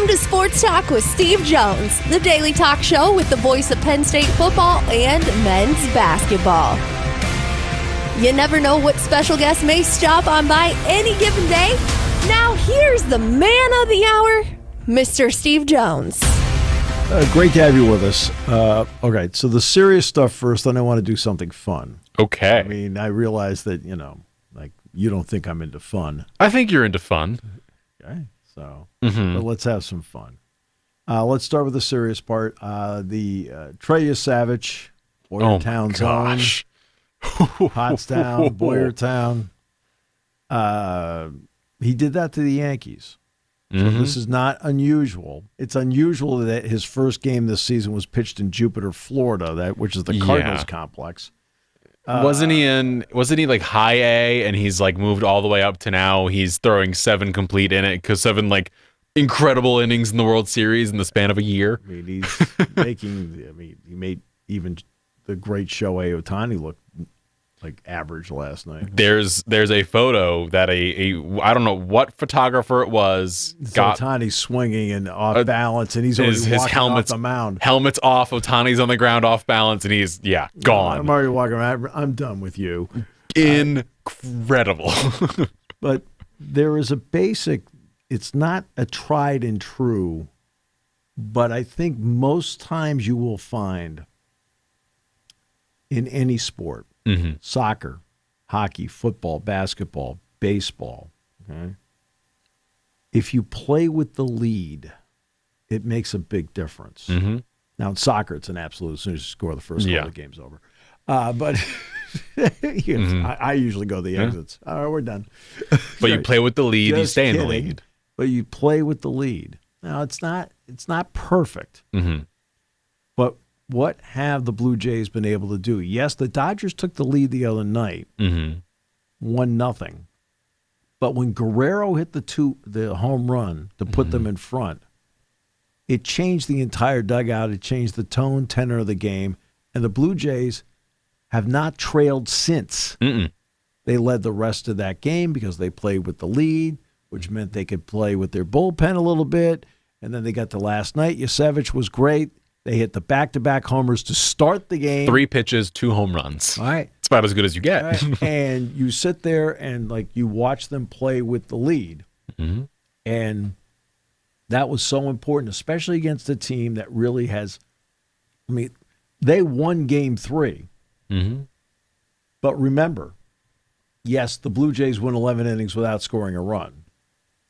Welcome to Sports Talk with Steve Jones, the daily talk show with the voice of Penn State football and men's basketball. You never know what special guest may stop on by any given day. Now here's the man of the hour, Mr. Steve Jones. Great to have you with us. Okay, so the serious stuff first, then I want to do something fun. Okay. I mean, I realize that, you don't think I'm into fun. I think you're into fun. Okay, so but let's have some fun. Let's start with the serious part. The Treya Savage, Boyertown zone, Pottstown, Boyertown. He did that to the Yankees. So this is not unusual. It's unusual that his first game this season was pitched in Jupiter, Florida, which is the Cardinals complex. Wasn't he like high A, and he's like moved all the way up to now he's throwing 7 complete because 7 like incredible innings in the World Series in the span of a year. I mean, he's he made even the great Shohei Ohtani look like average last night. There's a photo that I don't know what photographer it was got Ohtani swinging and off balance, and he's already walking off the mound. Helmet's off. Ohtani's on the ground off balance, and he's gone. I'm already walking around. I'm done with you. Incredible. But there is a basic. It's not a tried and true, but I think most times you will find in any sport. Soccer, hockey, football, basketball, baseball. Okay? If you play with the lead, it makes a big difference. Now, in soccer, it's an absolute. As soon as you score the first goal, the game's over. But I usually go the exits. All right, we're done. But you play with the lead, you stay in the lead. But you play with the lead. Now, it's not perfect. But what have the Blue Jays been able to do? Yes, the Dodgers took the lead the other night, 1-0. But when Guerrero hit the home run to put them in front, it changed the entire dugout. It changed the tone, tenor of the game. And the Blue Jays have not trailed since. They led the rest of that game because they played with the lead, which meant they could play with their bullpen a little bit. And then they got to last night. Yasevich was great. They hit the back-to-back homers to start the game. 3 pitches, 2 home runs. All right. It's about as good as you get. Right. And you sit there and, you watch them play with the lead. And that was so important, especially against a team that really has – they won Game 3. But remember, yes, the Blue Jays won 11 innings without scoring a run.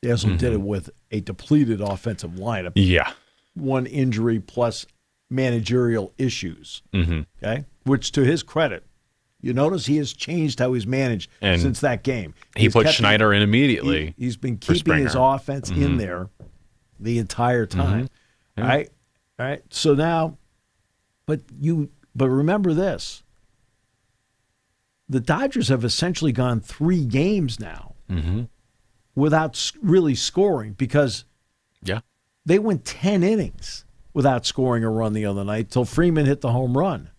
They also did it with a depleted offensive lineup. Yeah. 1 injury plus – managerial issues, okay? Which, to his credit, you notice he has changed how he's managed since that game. He put Schneider in immediately. He's been keeping his offense in there the entire time. All right. So now, but remember this: the Dodgers have essentially gone 3 games now without really scoring because they went 10 innings. Without scoring a run the other night till Freeman hit the home run.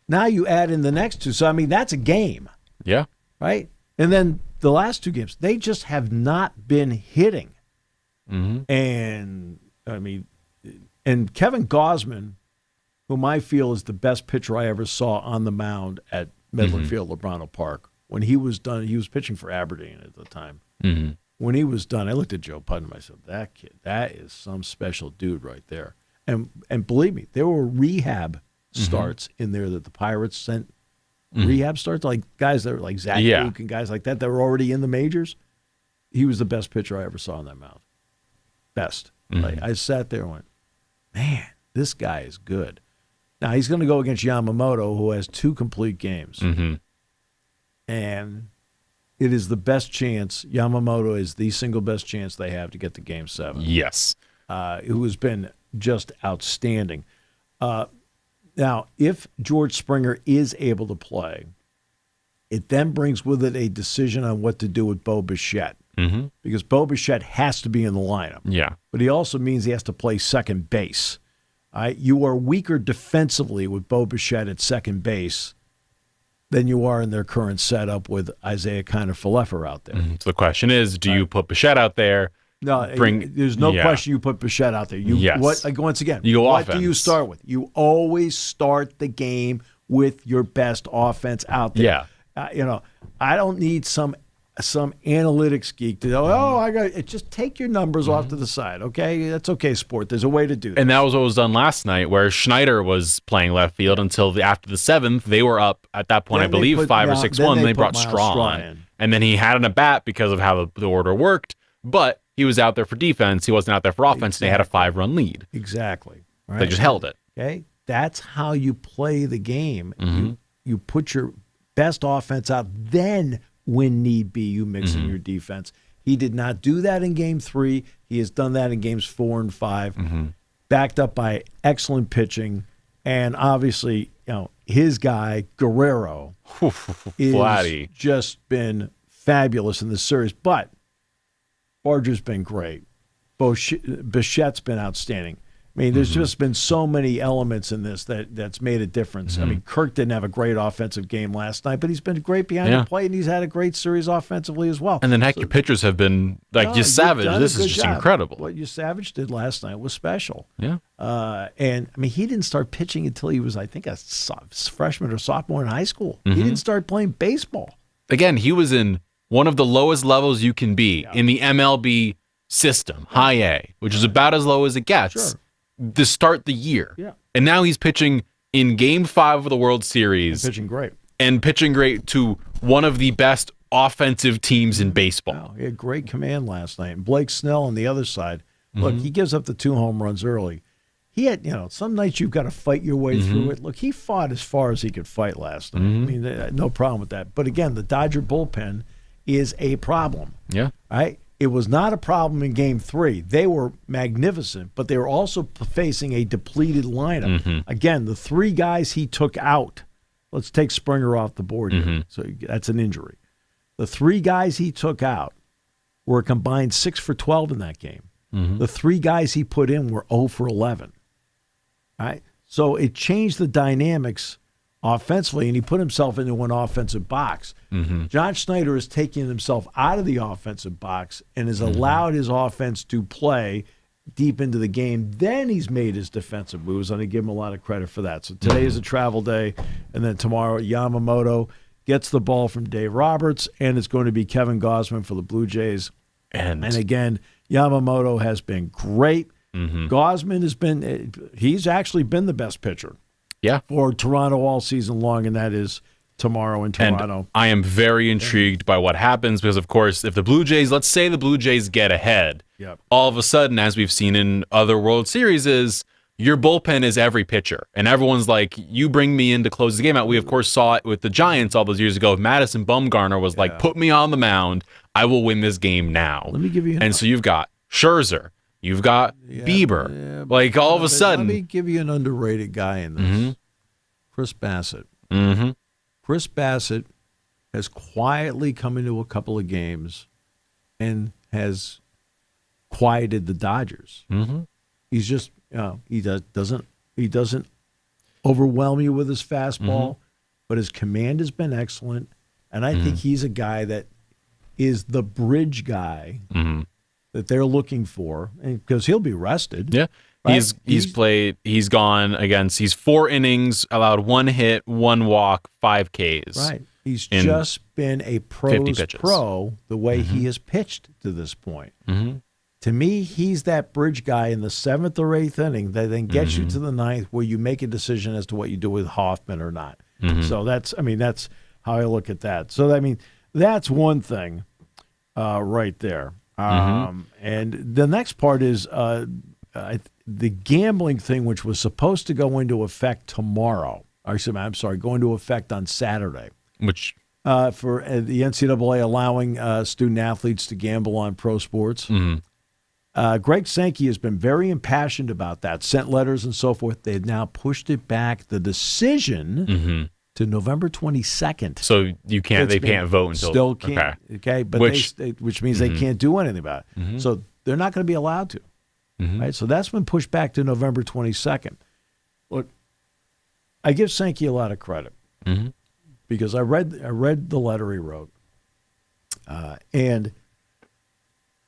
Now you add in the next 2. So, that's a game. Yeah. Right? And then the last 2 games, they just have not been hitting. And, and Kevin Gausman, whom I feel is the best pitcher I ever saw on the mound at Medline Field, LeBron Park, when he was done, he was pitching for Aberdeen at the time. When he was done, I looked at Joe Putnam. I said, that kid, that is some special dude right there. And believe me, there were rehab starts in there that the Pirates sent. Rehab starts, like guys that were like Zach Duke and guys like that were already in the majors. He was the best pitcher I ever saw on that mound. Best. I sat there and went, man, this guy is good. Now, he's going to go against Yamamoto, who has 2 complete games. And it is the best chance. Yamamoto is the single best chance they have to get to Game 7. Yes. Who has been just outstanding. Now, if George Springer is able to play, it then brings with it a decision on what to do with Bo Bichette. Because Bo Bichette has to be in the lineup. Yeah. But he also means he has to play second base. You are weaker defensively with Bo Bichette at second base than you are in their current setup with Isaiah Kiner-Falefa out there. So the question is, do you put Bichette out there No, there's no question you put Bichette out there. Once again, you go what offense. do you start with? You always start the game with your best offense out there. Yeah. I don't need some analytics geek to go, I got it. Just take your numbers off to the side, okay? That's okay, sport. There's a way to do that. And that was what was done last night, where Schneider was playing left field until after the 7th. They were up at that point, Then I believe, 5 or 6-1. They brought Miles Straw in. and then he had an at-bat because of how the order worked, but he was out there for defense. He wasn't out there for offense, and they had a 5-run lead. Exactly. Right? They just held it. Okay? That's how you play the game. You put your best offense out, then when need be, you mix in your defense. He did not do that in Game 3. He has done that in Games 4 and 5, backed up by excellent pitching. And obviously, his guy, Guerrero, is just been fabulous in this series. But Barger's been great. Bichette's been outstanding. I mean, there's just been so many elements in this that's made a difference. I mean, Kirk didn't have a great offensive game last night, but he's been great behind the plate, and he's had a great series offensively as well. And then, your pitchers have been, Savage, this is just incredible. What Savage did last night was special. Yeah. And, I mean, he didn't start pitching until he was, I think, a freshman or sophomore in high school. He didn't start playing baseball. Again, he was in one of the lowest levels you can be in the MLB system, high A, which is about as low as it gets. Sure. To start the year. Yeah. And now he's pitching in Game 5 of the World Series. And pitching great to one of the best offensive teams in baseball. Wow, he had great command last night. And Blake Snell on the other side, look, he gives up the 2 home runs early. He had, some nights you've got to fight your way through it. Look, he fought as far as he could fight last night. I mean, no problem with that. But again, the Dodger bullpen is a problem. Yeah. Right? It was not a problem in Game 3. They were magnificent, but they were also facing a depleted lineup. Again, the 3 guys he took out, let's take Springer off the board here. So that's an injury. The 3 guys he took out were a combined 6 for 12 in that game. The 3 guys he put in were 0 for 11. All right? So it changed the dynamics offensively, and he put himself into an offensive box. John Schneider is taking himself out of the offensive box and has allowed his offense to play deep into the game. Then he's made his defensive moves, and I give him a lot of credit for that. So today is a travel day, and then tomorrow Yamamoto gets the ball from Dave Roberts, and it's going to be Kevin Gausman for the Blue Jays. And again, Yamamoto has been great. Gausman he's actually been the best pitcher. Yeah. For Toronto all season long, and that is tomorrow in Toronto. And I am very intrigued by what happens because, of course, if the Blue Jays, let's say the Blue Jays get ahead, all of a sudden, as we've seen in other World Series, your bullpen is every pitcher. And everyone's like, you bring me in to close the game out. We, of course, saw it with the Giants all those years ago. Madison Bumgarner was like, put me on the mound. I will win this game now. Let me give you so you've got Scherzer. You've got Bieber. All of a sudden. Let me give you an underrated guy in this. Chris Bassett. Chris Bassett has quietly come into a couple of games and has quieted the Dodgers. He's just, he doesn't overwhelm you with his fastball, but his command has been excellent. And I think he's a guy that is the bridge guy that they're looking for, because he'll be rested. Yeah. Right? He's gone against, he's 4 innings, allowed 1 hit, 1 walk, 5 Ks. Right. He's just been a pro's pro the way he has pitched to this point. To me, he's that bridge guy in the 7th or 8th inning that then gets you to the 9th where you make a decision as to what you do with Hoffman or not. So that's how I look at that. So, that's one thing right there. And the next part is the gambling thing, which was supposed to go into effect tomorrow. Go into effect on Saturday. Which for the NCAA allowing student athletes to gamble on pro sports. Greg Sankey has been very impassioned about that, sent letters and so forth. They've now pushed it back, the decision, to November 22nd. So they can't vote until. Still can't. Okay, but which means they can't do anything about it. So they're not going to be allowed to. Right? So that's been pushed back to November 22nd. Look, I give Sankey a lot of credit because I read the letter he wrote, and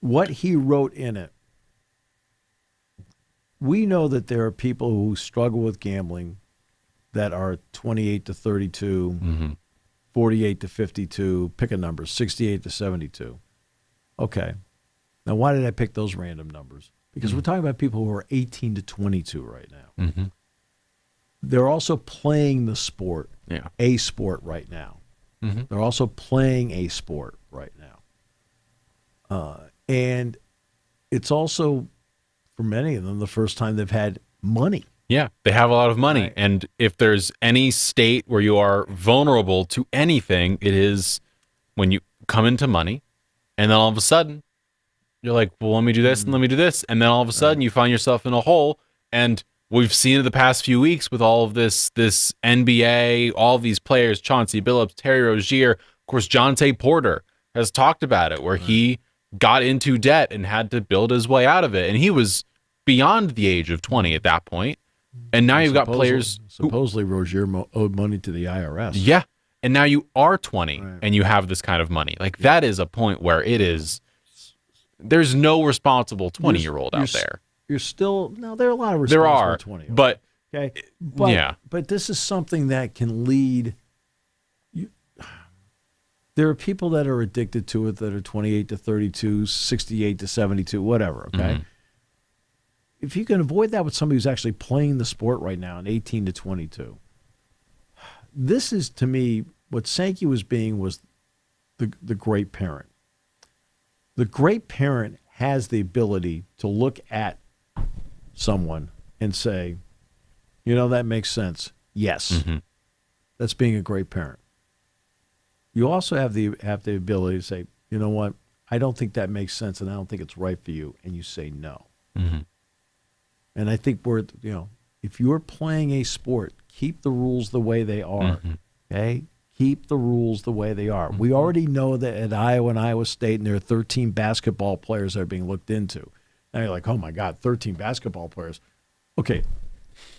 what he wrote in it, we know that there are people who struggle with gambling that are 28 to 32, 48 to 52, pick a number, 68 to 72. Okay. Now, why did I pick those random numbers? Because we're talking about people who are 18 to 22 right now. They're also playing the sport, a sport right now. They're also playing a sport right now. And it's also, for many of them, the first time they've had money. Yeah, they have a lot of money. Right. And if there's any state where you are vulnerable to anything, it is when you come into money, and then all of a sudden, you're like, well, let me do this and let me do this. And then all of a sudden, you find yourself in a hole. And we've seen it the past few weeks with all of this NBA, all of these players, Chauncey Billups, Terry Rozier, of course, Jonte Porter has talked about it, where he got into debt and had to build his way out of it. And he was beyond the age of 20 at that point. And now you've got players. Supposedly, Rozier owed money to the IRS. Yeah. And now you are 20 and you have this kind of money. Like, that is a point where it is, there's no responsible 20-year-old out there. You're still, no, there are a lot of responsible 20-year-olds. But, okay. But this is something that can lead. There are people that are addicted to it that are 28 to 32, 68 to 72, whatever, okay? If you can avoid that with somebody who's actually playing the sport right now in 18 to 22, this is, to me, what Sankey was being was the great parent. The great parent has the ability to look at someone and say, you know, that makes sense. Yes. That's being a great parent. You also have the ability to say, you know what, I don't think that makes sense and I don't think it's right for you, and you say no. And I think if you're playing a sport, keep the rules the way they are. Okay? Keep the rules the way they are. We already know that at Iowa and Iowa State, and there are 13 basketball players that are being looked into. Now you're like, oh my God, 13 basketball players. Okay.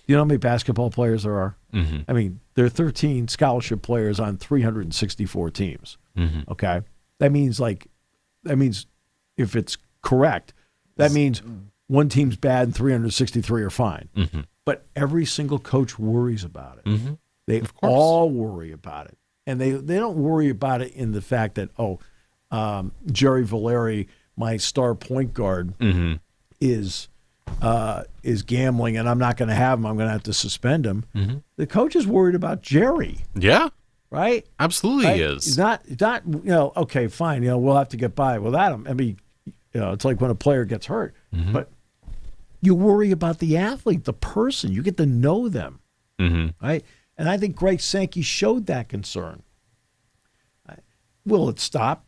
You know how many basketball players there are? I mean, there are 13 scholarship players on 364 teams. Okay? That means if it's correct, that means one team's bad and 363 are fine. But every single coach worries about it. They all worry about it. And they don't worry about it in the fact that, Jerry Valeri, my star point guard, is gambling and I'm not going to have him. I'm going to have to suspend him. The coach is worried about Jerry. Yeah. Right? Absolutely he is. He's not, okay, fine, we'll have to get by without him. I mean, it's like when a player gets hurt. But you worry about the athlete, the person. You get to know them. Right? And I think Greg Sankey showed that concern. Will it stop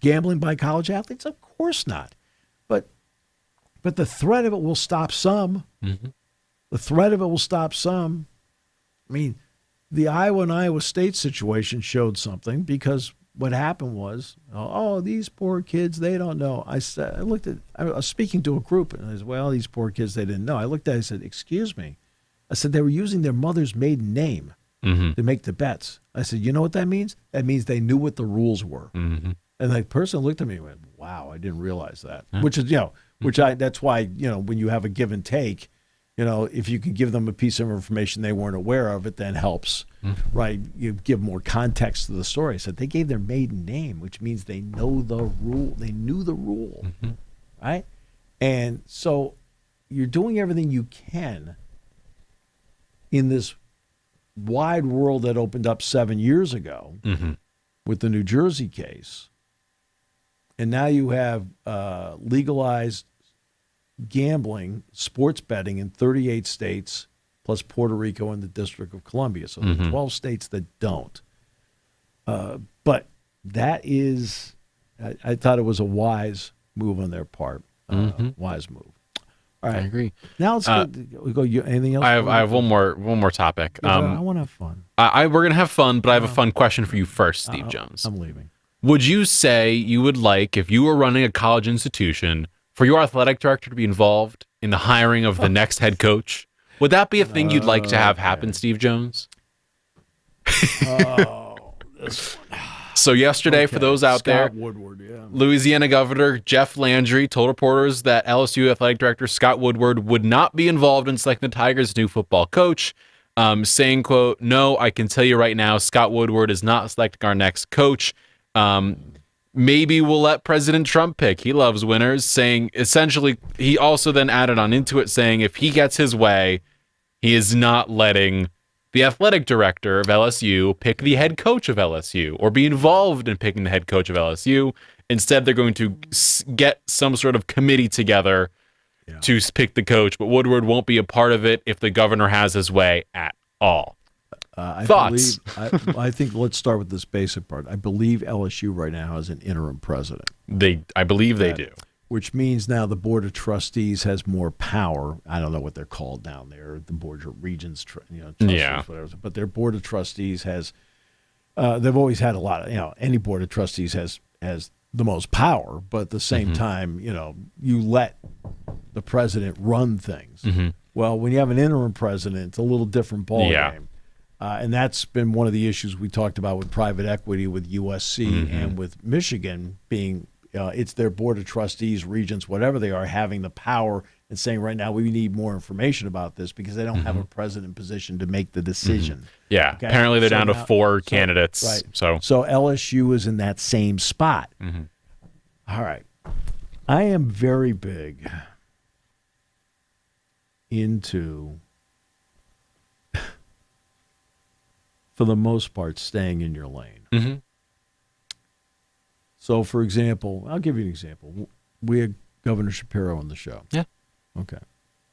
gambling by college athletes? Of course not. But the threat of it will stop some. The threat of it will stop some. I mean, the Iowa and Iowa State situation showed something, because what happened was, these poor kids, they don't know. I was speaking to a group, and I said, well, these poor kids, they didn't know. I looked at it and said, excuse me. I said, they were using their mother's maiden name to make the bets. I said, you know what that means? That means they knew what the rules were. And the person looked at me and went, wow, I didn't realize that. Which is, that's why, when you have a give and take, if you can give them a piece of information they weren't aware of, it then helps, right? You give more context to the story. I said they gave their maiden name, which means they know the rule. They knew the rule, right? And so you're doing everything you can in this wide world that opened up 7 years ago with the New Jersey case. And now you have legalized gambling, sports betting in 38 states, plus Puerto Rico and the District of Columbia. So there are 12 states that don't. But that is, I thought it was a wise move on their part. Wise move. All right. I agree. Now let's go. Anything else? I have one more topic. I want to have fun. We're gonna have fun, but I have a fun question for you first, Steve Jones. I'm leaving. Would you say you would like, if you were running a college institution, for your athletic director to be involved in the hiring of the next head coach? Would that be a thing you'd like to have happen, Steve Jones? This one. So yesterday, for those out there, Woodward, yeah. Louisiana Governor Jeff Landry told reporters that LSU athletic director Scott Woodward would not be involved in selecting the Tigers' new football coach, saying, quote, "No, I can tell you right now, Scott Woodward is not selecting our next coach. Maybe we'll let President Trump pick. He loves winners," saying essentially, he also then added on into it saying if he gets his way, he is not letting the athletic director of LSU pick the head coach of LSU or be involved in picking the head coach of LSU. Instead, they're going to get some sort of committee together to pick the coach, but Woodward won't be a part of it if the governor has his way at all. Thoughts? I think let's start with this basic part. I believe LSU right now has an interim president. I believe they do. Which means now the Board of Trustees has more power. I don't know what they're called down there, the Board of Regents, trustees, whatever. But their Board of Trustees has, they've always had a lot of, any Board of Trustees has the most power, but at the same time, you let the president run things. Well, when you have an interim president, it's a little different ballgame. And that's been one of the issues we talked about with private equity, with USC and with Michigan being it's their Board of Trustees, regents, whatever they are, having the power and saying right now we need more information about this because they don't have a president position to make the decision. Yeah, okay? Apparently they're down to 4 candidates. Right. So LSU is in that same spot. All right. I am very big into, for the most part, staying in your lane. So, for example, I'll give you an example. We had Governor Shapiro on the show. Yeah. Okay.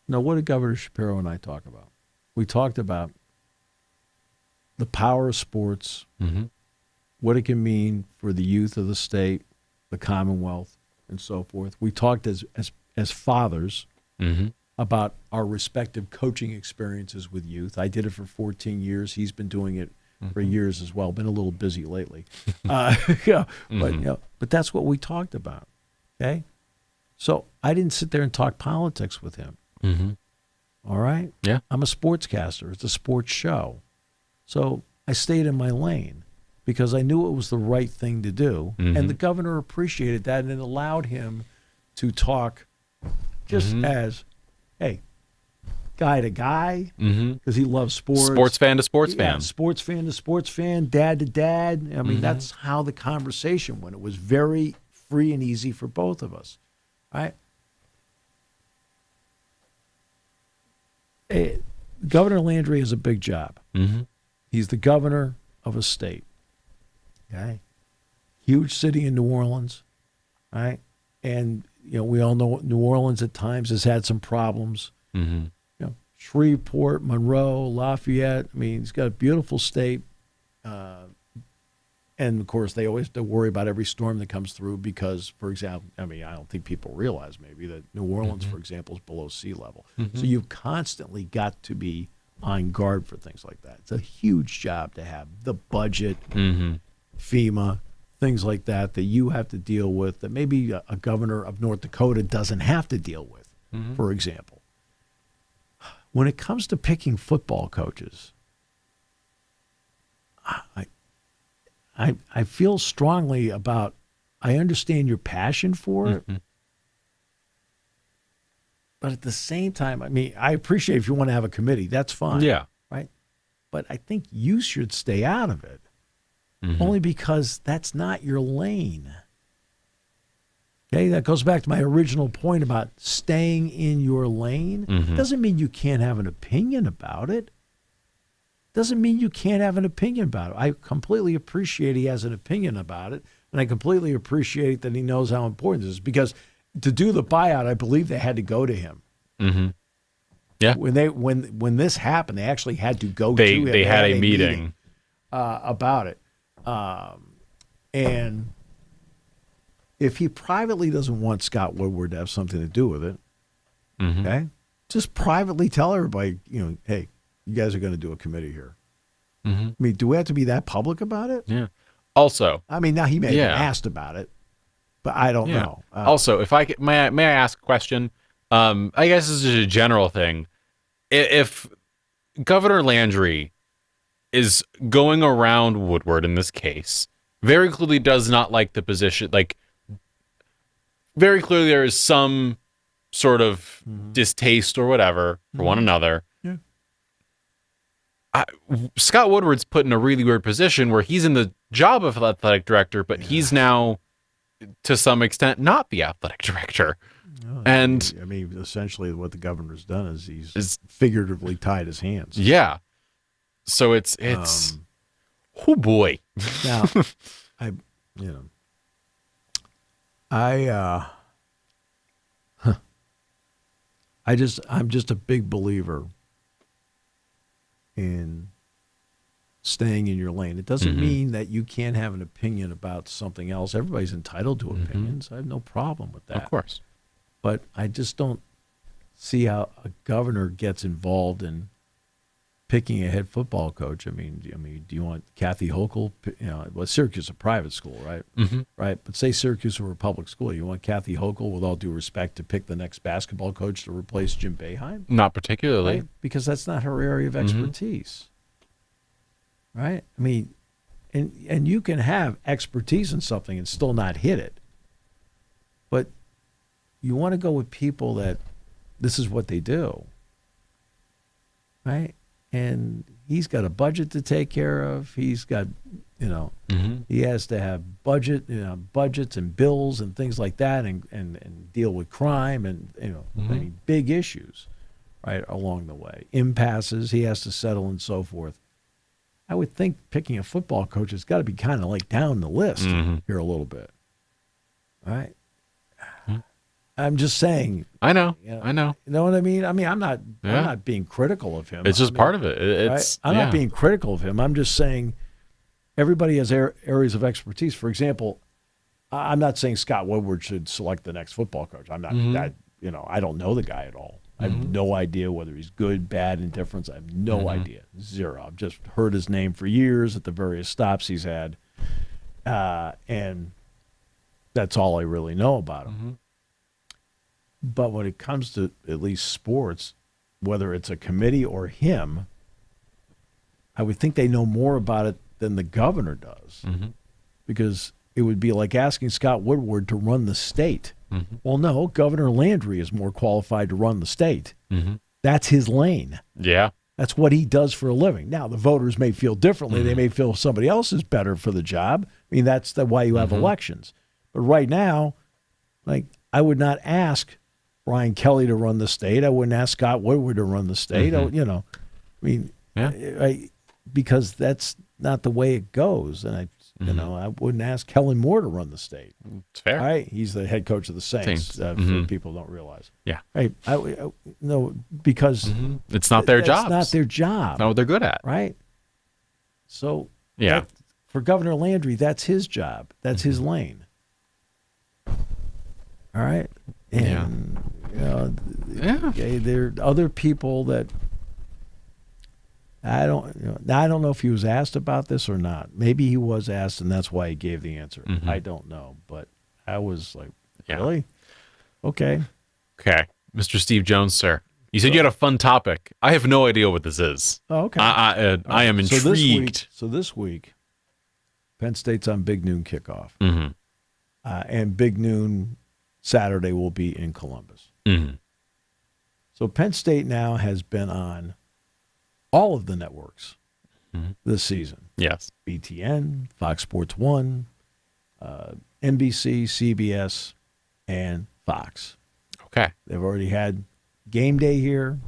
Now, what did Governor Shapiro and I talk about? We talked about the power of sports, what it can mean for the youth of the state, the Commonwealth, and so forth. We talked as fathers about our respective coaching experiences with youth. I did it for 14 years. He's been doing it for years as well. Been a little busy lately. But that's what we talked about. Okay? So I didn't sit there and talk politics with him. All right? Yeah. I'm a sportscaster. It's a sports show. So I stayed in my lane because I knew it was the right thing to do. And the governor appreciated that, and it allowed him to talk just as, hey, guy to guy, because he loves sports. Sports fan to sports fan. Sports fan to sports fan, dad to dad. I mean, that's how the conversation went. It was very free and easy for both of us. All right? Governor Landry has a big job. He's the governor of a state. Okay? Huge city in New Orleans. All right? And, we all know New Orleans at times has had some problems. Shreveport, Monroe, Lafayette. I mean, he's got a beautiful state. And, of course, they always have to worry about every storm that comes through because, for example, I don't think people realize maybe that New Orleans, for example, is below sea level. So you've constantly got to be on guard for things like that. It's a huge job to have. The budget, FEMA, things like that you have to deal with that maybe a governor of North Dakota doesn't have to deal with, for example. When it comes to picking football coaches, I feel strongly about, I understand your passion for it, but at the same time, I appreciate if you want to have a committee, that's fine. Yeah. Right? But I think you should stay out of it, only because that's not your lane. Okay, that goes back to my original point about staying in your lane. Doesn't mean you can't have an opinion about it. Doesn't mean you can't have an opinion about it. I completely appreciate he has an opinion about it, and I completely appreciate that he knows how important this is because to do the buyout, I believe they had to go to him. Yeah. When this happened, they actually had to go to him. They had a meeting about it, and if he privately doesn't want Scott Woodward to have something to do with it, okay, just privately tell everybody, hey, you guys are going to do a committee here. I mean, do we have to be that public about it? Yeah. Also, now he may have been asked about it, but I don't know. Also, if I may I ask a question? I guess this is a general thing. If Governor Landry is going around Woodward in this case very clearly does not like the position. Like, very clearly there is some sort of distaste or whatever for one another. Yeah. Scott Woodward's put in a really weird position where he's in the job of athletic director, but he's now, to some extent, not the athletic director. No, And I mean, essentially, what the governor's done is he's figuratively tied his hands. Yeah. So it's oh boy. Now, I'm just a big believer in staying in your lane. It doesn't mean that you can't have an opinion about something else. Everybody's entitled to opinions. I have no problem with that. Of course. But I just don't see how a governor gets involved in picking a head football coach. I mean, do you want Kathy Hochul? Well, Syracuse is a private school, right? Right. But say Syracuse were a public school. You want Kathy Hochul, with all due respect, to pick the next basketball coach to replace Jim Boeheim? Not particularly. Right? Because that's not her area of expertise. Right? I mean, and you can have expertise in something and still not hit it. But you want to go with people that this is what they do. Right? And he's got a budget to take care of. He's got, he has to have budgets and bills and things like that, and deal with crime and I mean, big issues, right, along the way. Impasses he has to settle and so forth. I would think picking a football coach has got to be kind of like down the list here a little bit, right? I'm just saying. I know. You know what I mean? I mean, I'm not being critical of him. It's just part of it. It's right? I'm not being critical of him. I'm just saying everybody has areas of expertise. For example, I'm not saying Scott Woodward should select the next football coach. I'm not that, I don't know the guy at all. I have no idea whether he's good, bad, indifference. I have no idea. Zero. I've just heard his name for years at the various stops he's had. And that's all I really know about him. But when it comes to at least sports, whether it's a committee or him, I would think they know more about it than the governor does. Because it would be like asking Scott Woodward to run the state. Well, no, Governor Landry is more qualified to run the state. That's his lane. Yeah. That's what he does for a living. Now, the voters may feel differently. They may feel somebody else is better for the job. I mean, that's why you have elections. But right now, like, I would not ask Brian Kelly to run the state. I wouldn't ask Scott Woodward to run the state. Because that's not the way it goes. And I wouldn't ask Kellen Moore to run the state. It's fair. Right? He's the head coach of the Saints. For people who don't realize. Yeah. Right. No, because it's not their job. It's not their job. It's not what they're good at. Right. So yeah, for Governor Landry, that's his job. That's his lane. All right. And there are other people that I don't know if he was asked about this or not. Maybe he was asked, and that's why he gave the answer. I don't know, but I was like, really? Okay, Mr. Steve Jones, sir. You said you had a fun topic. I have no idea what this is. Oh, okay. I am intrigued. So this week, Penn State's on Big Noon kickoff, and Big Noon Saturday will be in Columbus. So Penn State now has been on all of the networks this season. Yes. BTN, Fox Sports 1, NBC, CBS, and Fox. Okay. They've already had game day here.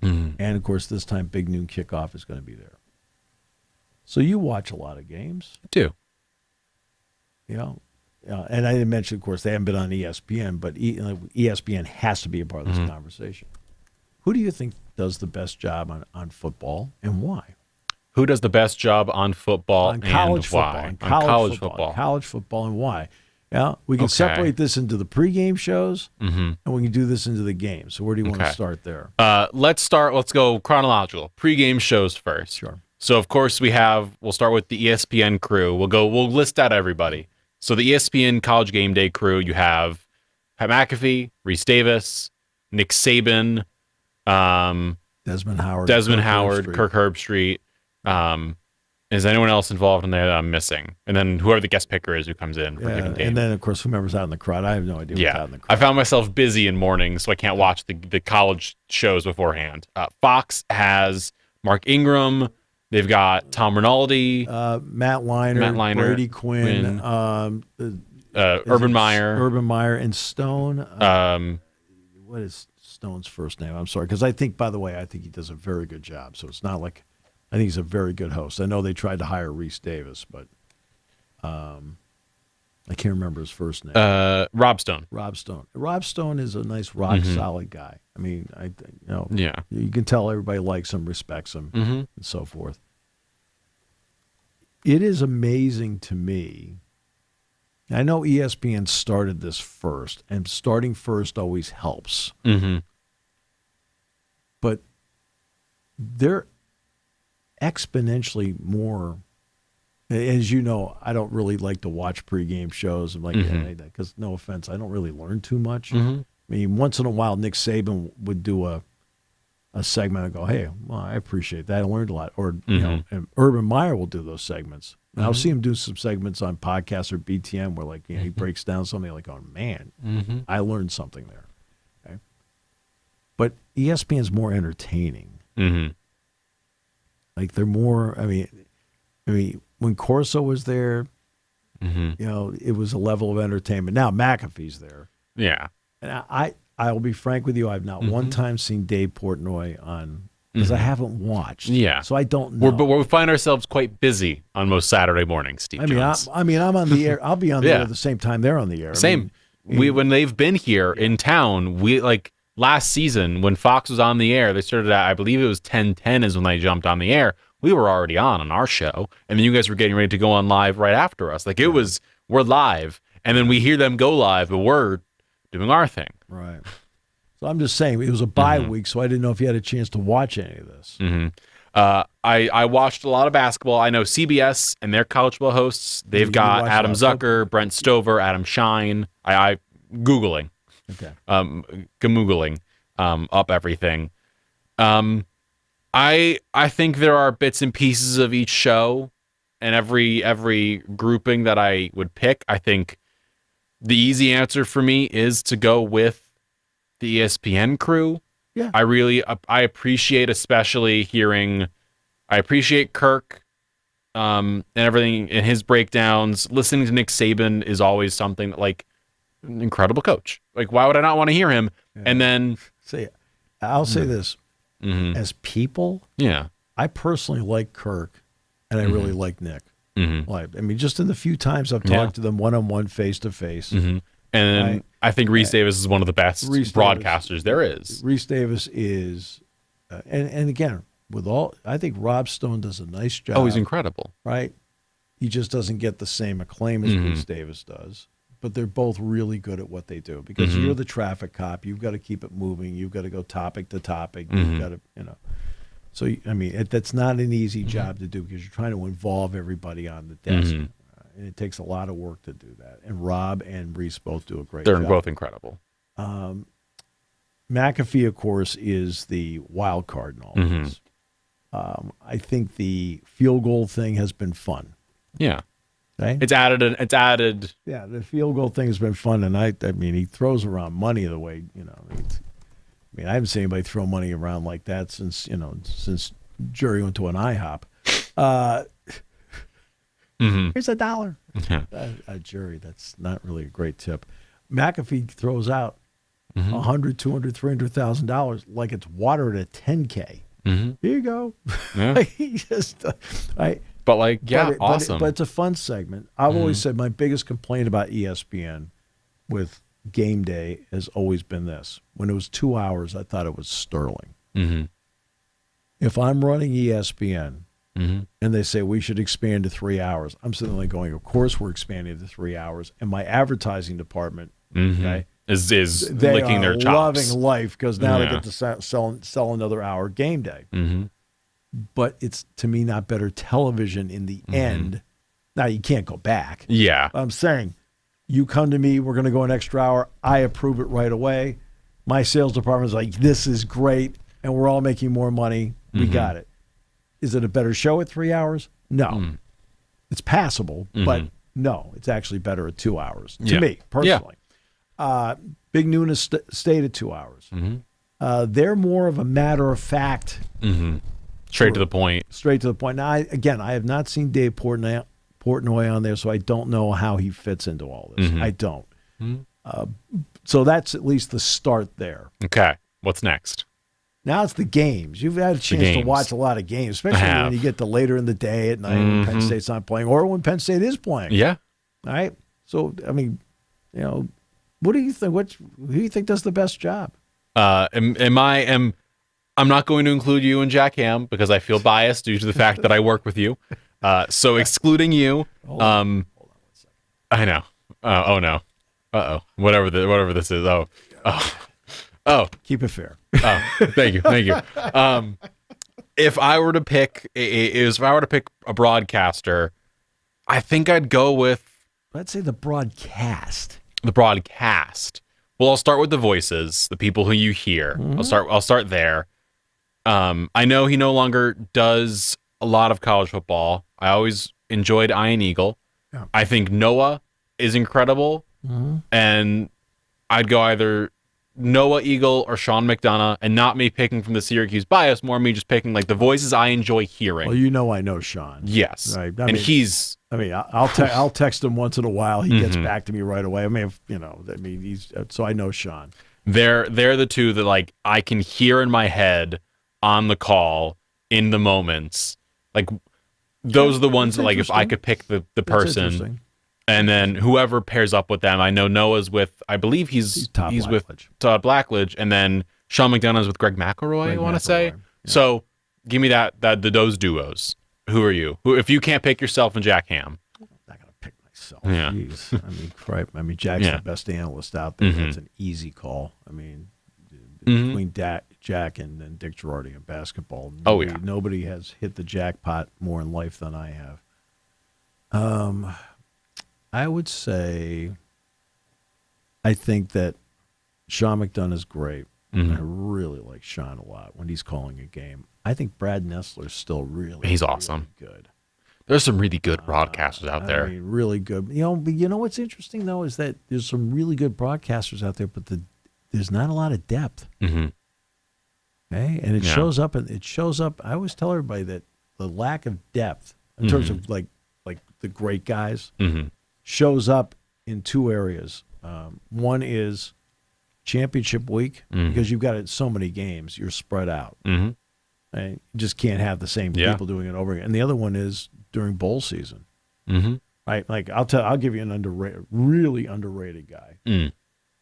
And, of course, this time Big Noon kickoff is going to be there. So you watch a lot of games. I do. And I didn't mention, of course, they haven't been on ESPN, but ESPN has to be a part of this conversation. Who do you think does the best job on football and why? Who does the best job on football on college and football, why? On college football and why? Yeah, we can separate this into the pregame shows, and we can do this into the game. So where do you want to start there? Let's go chronological. Pregame shows first. Sure. So of course we'll start with the ESPN crew. We'll list out everybody. So the ESPN College Game Day crew, you have Pat McAfee, Reese Davis, Nick Saban, Desmond Howard, Kirk Herbstreit, and Is anyone else involved in there that I'm missing? And then whoever the guest picker is who comes in for a different game. And then, of course, whomever's out in the crowd. I have no idea what's out in the crowd. I found myself busy in mornings, so I can't watch the college shows beforehand. Fox has Mark Ingram. They've got Tom Rinaldi. Matt Leinart, Brady Quinn. Urban Meyer, and Stone. What is Stone's first name? I'm sorry, because I think he does a very good job. So it's not like I think he's a very good host. I know they tried to hire Reese Davis, but I can't remember his first name. Rob Stone. Rob Stone is a nice, rock solid guy. I mean, you can tell everybody likes him, respects him, and so forth. It is amazing to me. I know ESPN started this first, and starting first always helps. But they're exponentially more. As you know, I don't really like to watch pregame shows and because no offense, I don't really learn too much. I mean, once in a while, Nick Saban would do a segment and go, "Hey, well, I appreciate that. I learned a lot." Or and Urban Meyer will do those segments. And I'll see him do some segments on podcasts or BTM where he breaks down something like, "Oh man, I learned something there." Okay? But ESPN's more entertaining. Like they're more. I mean, when Corso was there, it was a level of entertainment. Now McAfee's there. Yeah, and I will be frank with you. I've not one time seen Dave Portnoy on. Because I haven't watched. Yeah. So I don't know. But we find ourselves quite busy on most Saturday mornings, Steve Jones. I'm on the air. I'll be on the air at the same time they're on the air. Same. When they've been here in town, last season when Fox was on the air, they started at, I believe it was 10:10 is when they jumped on the air. We were already on our show. And then you guys were getting ready to go on live right after us. We're live. And then we hear them go live, but we're doing our thing. Right. So I'm just saying, it was a bye week, so I didn't know if you had a chance to watch any of this. I watched a lot of basketball. I know CBS and their college football hosts, they've got Adam Zucker, Brent Stover, Adam Shine. I Googling. Okay. Gamoogling up everything. I think there are bits and pieces of each show and every grouping that I would pick. I think the easy answer for me is to go with the ESPN crew. Yeah. I appreciate especially hearing, I appreciate Kirk and everything in his breakdowns. Listening to Nick Saban is always something that, an incredible coach. Why would I not want to hear him? Yeah. And then I'll say this. As people, I personally like Kirk and I really like Nick. Just in the few times I've talked to them one-on-one, face-to-face. And I think Reese Davis is one of the best broadcasters there is. Reese Davis is, and again, I think Rob Stone does a nice job. Oh, he's incredible. Right? He just doesn't get the same acclaim as Reese Davis does. But they're both really good at what they do because you're the traffic cop. You've got to keep it moving. You've got to go topic to topic. You've got to, So, that's not an easy job to do because you're trying to involve everybody on the desk. And it takes a lot of work to do that. And Rob and Reese both do a great job. They're both incredible. McAfee, of course, is the wild card in all this. I think the field goal thing has been fun. Yeah. Okay? It's added. Yeah, the field goal thing has been fun. And he throws around money the way, I haven't seen anybody throw money around like that since Jerry went to an IHOP. Here's $1. Jerry, that's not really a great tip. McAfee throws out $100,000, $200,000, $300,000 like it's water at a 10K. Here you go. Yeah. He just, awesome. But it's a fun segment. I've always said my biggest complaint about ESPN with game day has always been this. When it was 2 hours, I thought it was sterling. If I'm running ESPN and they say we should expand to 3 hours, I'm sitting there going, of course we're expanding to 3 hours. And my advertising department is licking their chops. Loving life because now they get to sell another hour game day. But it's, to me, not better television in the end. Now, you can't go back. Yeah. I'm saying, you come to me, we're going to go an extra hour. I approve it right away. My sales department's like, this is great, and we're all making more money. We got it. Is it a better show at 3 hours? No. It's passable, but no, it's actually better at 2 hours to me personally. Big Noon stayed at 2 hours. They're more of a matter of fact. Straight to the point. Straight to the point. Now, I have not seen Dave Portnoy on there, so I don't know how he fits into all this. I don't. So that's at least the start there. Okay. What's next? Now it's the games. You've had a chance to watch a lot of games, especially when you get to later in the day at night when Penn State's not playing or when Penn State is playing. Yeah. All right. So, I mean, what do you think? Who do you think does the best job? I'm not going to include you and Jack Ham because I feel biased due to the fact that I work with you. So excluding you, Hold on 1 second. I know. Oh no. Whatever this is. Oh. Keep it fair. Oh, thank you. If I were to pick a broadcaster, I think I'd go with, let's say, the broadcast. The broadcast. Well, I'll start with the voices, the people who you hear. I'll start there. I know he no longer does a lot of college football. I always enjoyed Ian Eagle. Yeah. I think Noah is incredible, and I'd go either Noah Eagle or Sean McDonough, and not me picking from the Syracuse bias, more me just picking like the voices I enjoy hearing. Well, I know Sean. Yes, right. I'll text him once in a while. He gets back to me right away. So I know Sean. They're the two that like I can hear in my head on the call in the moments. Like those are the ones that like if I could pick the person. And then whoever pairs up with them, I know Noah's with, I believe he's with Todd Blackledge, and then Sean McDonough's with Greg McElroy, I want to say. Yeah. So give me those duos. Who are you? If you can't pick yourself and Jack Ham. I'm not going to pick myself. Yeah. Jeez. Jack's the best analyst out there. It's an easy call. Between Jack and Dick Girardi in basketball, nobody has hit the jackpot more in life than I have. I would say I think that Sean McDonough is great. I really like Sean a lot when he's calling a game. I think Brad Nessler's still he's awesome. Good. There's some really good broadcasters out there. Really good. But what's interesting, though, is that there's some really good broadcasters out there, but there's not a lot of depth. Okay? And it shows up. I always tell everybody that the lack of depth in terms of like the great guys shows up in two areas. One is championship week, because you've got so many games, you're spread out. Right? You just can't have the same people doing it over again. And the other one is during bowl season. Right? Like I'll give you an really underrated guy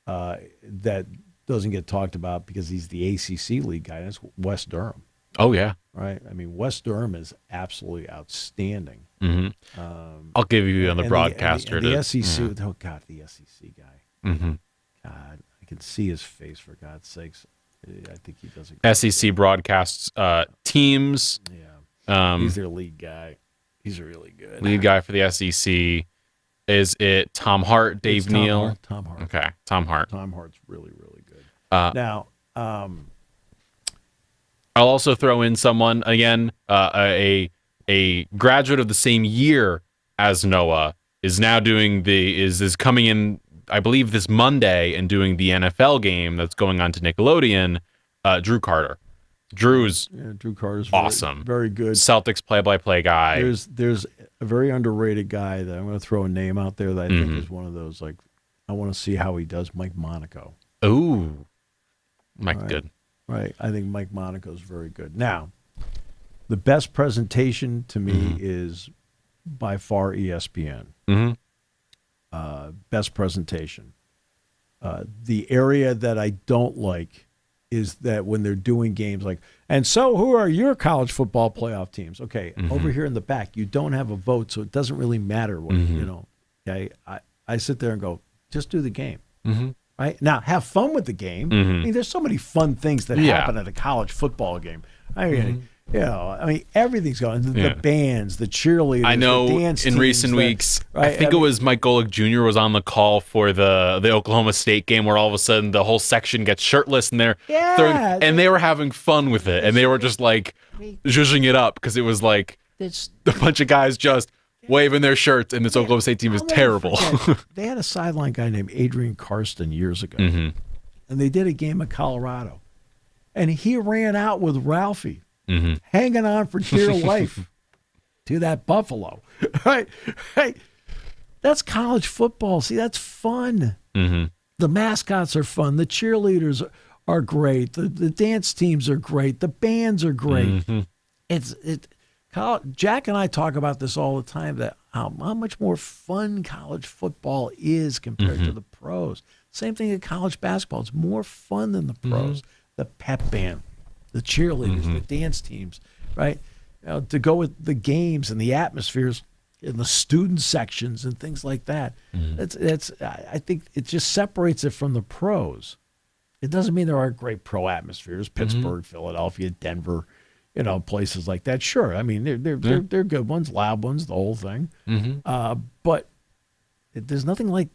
that doesn't get talked about because he's the ACC league guy. That's Wes Durham. Oh yeah. Right. Wes Durham is absolutely outstanding. I'll give you on the broadcaster. The SEC. Oh God, the SEC guy. God, I can see his face. For God's sakes, I think he does it. SEC broadcasts teams. Yeah. He's their lead guy. He's really good. Lead guy for the SEC. Is it Tom Hart, Dave Neal? Tom Hart. Okay, Tom Hart. Tom Hart's really, really good. Now, I'll also throw in someone again, a graduate of the same year as Noah is now doing is coming in, I believe, this Monday and doing the NFL game that's going on to Nickelodeon. Drew Carter. Drew Carter's awesome, very good. Celtics play-by-play guy. There's a very underrated guy that I'm going to throw a name out there that I think is one of those, like, I want to see how he does. Mike Monaco. Ooh, Mike's good. Right. I think Mike Monaco's very good. Now, the best presentation to me is by far ESPN. Best presentation. The area that I don't like is that when they're doing games like, and so who are your college football playoff teams? Okay, over here in the back, you don't have a vote, so it doesn't really matter what, Okay, I sit there and go, just do the game. Right? Now, have fun with the game. There's so many fun things that happen at a college football game. Everything's going. The bands, the cheerleaders, I know the dance in teams recent weeks, I think it was Mike Golick Jr. was on the call for the Oklahoma State game where all of a sudden the whole section gets shirtless and they're throwing, and they were having fun with it, and they were just like zhuzhing it up because it was like It's a bunch of guys just waving their shirts, and this Oklahoma State team is terrible. They had a sideline guy named Adrian Karsten years ago, Mm-hmm. and they did a game in Colorado, and he ran out with Ralphie, Mm-hmm. hanging on for dear life to that buffalo. Right? That's college football. See, that's fun. Mm-hmm. The mascots are fun. The cheerleaders are great. The dance teams are great. The bands are great. Mm-hmm. Jack and I talk about this all the time, that how much more fun college football is compared Mm-hmm. to the pros. Same thing in college basketball. It's more fun than the pros. The pep band, the cheerleaders, the dance teams, right? To go with the games and the atmospheres in the student sections and things like that. I think it just separates it from the pros. It doesn't mean there aren't great pro atmospheres, Pittsburgh, Philadelphia, Denver, places like that. Sure, I mean they're good ones, loud ones, the whole thing. But there's nothing like,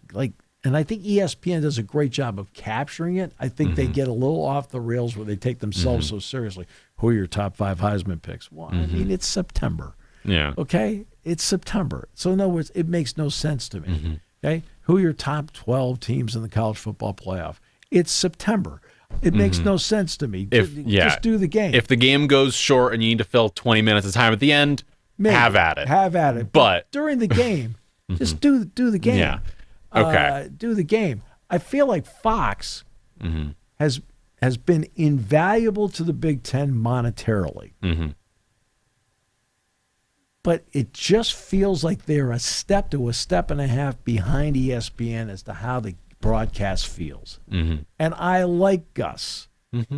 and I think ESPN does a great job of capturing it. I think they get a little off the rails where they take themselves so seriously. Who are your top 5 Heisman picks? Well, I mean, it's September. Yeah. Okay? It's September. So in other words, it makes no sense to me. Okay? Who are your top 12 teams in the college football playoff? It's September. It makes no sense to me. Just do the game. If the game goes short and you need to fill 20 minutes of time at the end, have at it. Have at it. But during the game, just do the game. Yeah. Okay. Do the game. I feel like Fox has been invaluable to the Big Ten monetarily. But it just feels like they're a step to a step and a half behind ESPN as to how the broadcast feels. And I like Gus.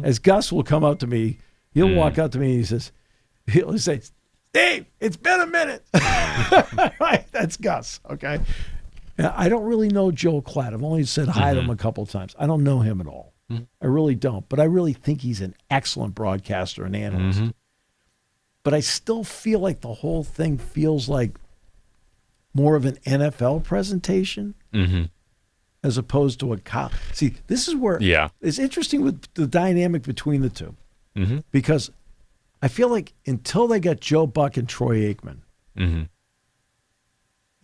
As Gus will come up to me, he'll walk up to me and he'll say, Steve, it's been a minute. Right? That's Gus, okay? Now, I don't really know Joe Klatt. I've only said hi to him a couple of times. I don't know him at all. I really don't. But I really think he's an excellent broadcaster and analyst. But I still feel like the whole thing feels like more of an NFL presentation as opposed to a college. See, this is where it's interesting with the dynamic between the two. Because I feel like until they got Joe Buck and Troy Aikman,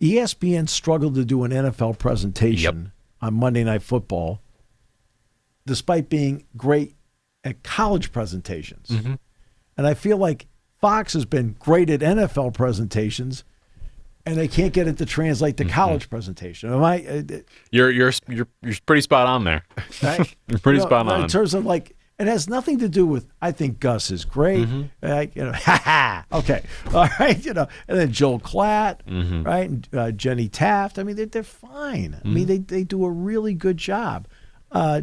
ESPN struggled to do an NFL presentation on Monday Night Football, despite being great at college presentations. And I feel like Fox has been great at NFL presentations, and they can't get it to translate to college presentation. Am I? You're pretty spot on there. Right? You're pretty spot on in terms of it has nothing to do with. I think Gus is great. Okay, all right, and then Joel Klatt, right, and Jenny Taft. I mean, they're fine. I mean, they do a really good job.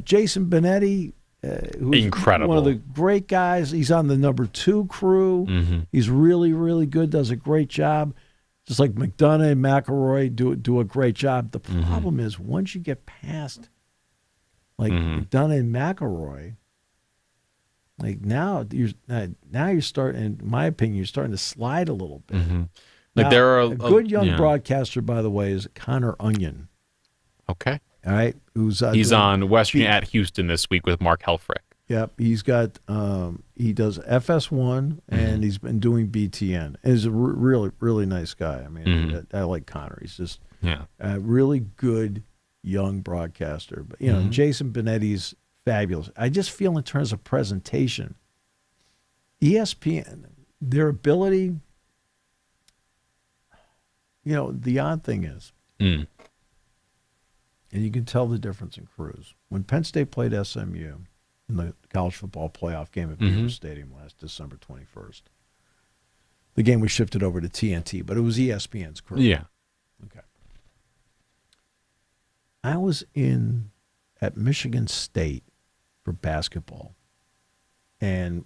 Jason Benetti, who's incredible, one of the great guys. He's on the number 2 crew. He's really, really good. Does a great job. Just like McDonough and McElroy do a great job. The problem is once you get past McDonough and McElroy. Now you're starting. In my opinion, you're starting to slide a little bit. Like there are a good young broadcaster, by the way, is Connor Onion. Okay, all right, he's on Western at Houston this week with Mark Helfrich. Yep, he's got he does FS1 and he's been doing BTN. And he's a really really nice guy. I mean, I like Connor. He's just a really good young broadcaster. But Jason Benetti's fabulous. I just feel in terms of presentation, ESPN, their ability, the odd thing is, and you can tell the difference in crews. When Penn State played SMU in the college football playoff game at Beaver Stadium last December 21st, the game was shifted over to TNT, but it was ESPN's crew. Yeah. Okay. I was at Michigan State for basketball, and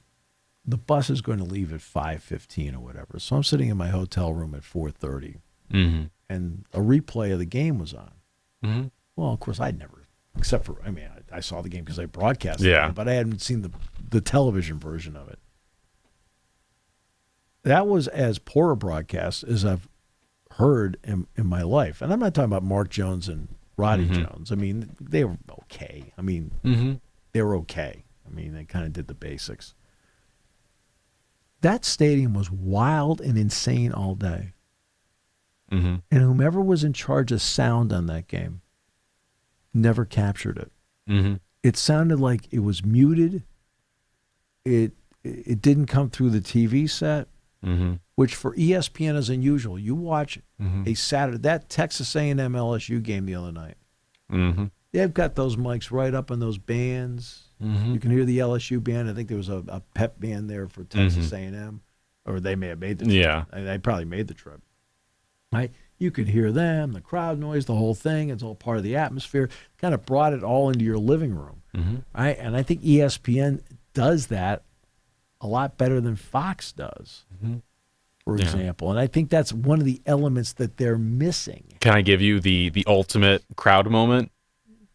the bus is going to leave at 5:15 or whatever. So I'm sitting in my hotel room at 4:30, and a replay of the game was on. Well, of course, I'd never, except for, I saw the game because I broadcasted it, but I hadn't seen the television version of it. That was as poor a broadcast as I've heard in my life. And I'm not talking about Mark Jones and Roddy Jones. I mean, they were okay. I mean, they were okay. I mean, they kind of did the basics. that stadium was wild and insane all day. Mm-hmm. And whomever was in charge of sound on that game never captured it. Mm-hmm. It sounded like it was muted. It didn't come through the TV set, which for ESPN is unusual. You watch a Saturday, that Texas A&M LSU game the other night. They've got those mics right up on those bands. You can hear the LSU band. I think there was a pep band there for Texas A&M, or they may have made the trip. Yeah. They probably made the trip. Right? You could hear them, the crowd noise, the whole thing. It's all part of the atmosphere. Kind of brought it all into your living room. Right? And I think ESPN does that a lot better than Fox does, for example. And I think that's one of the elements that they're missing. Can I give you the ultimate crowd moment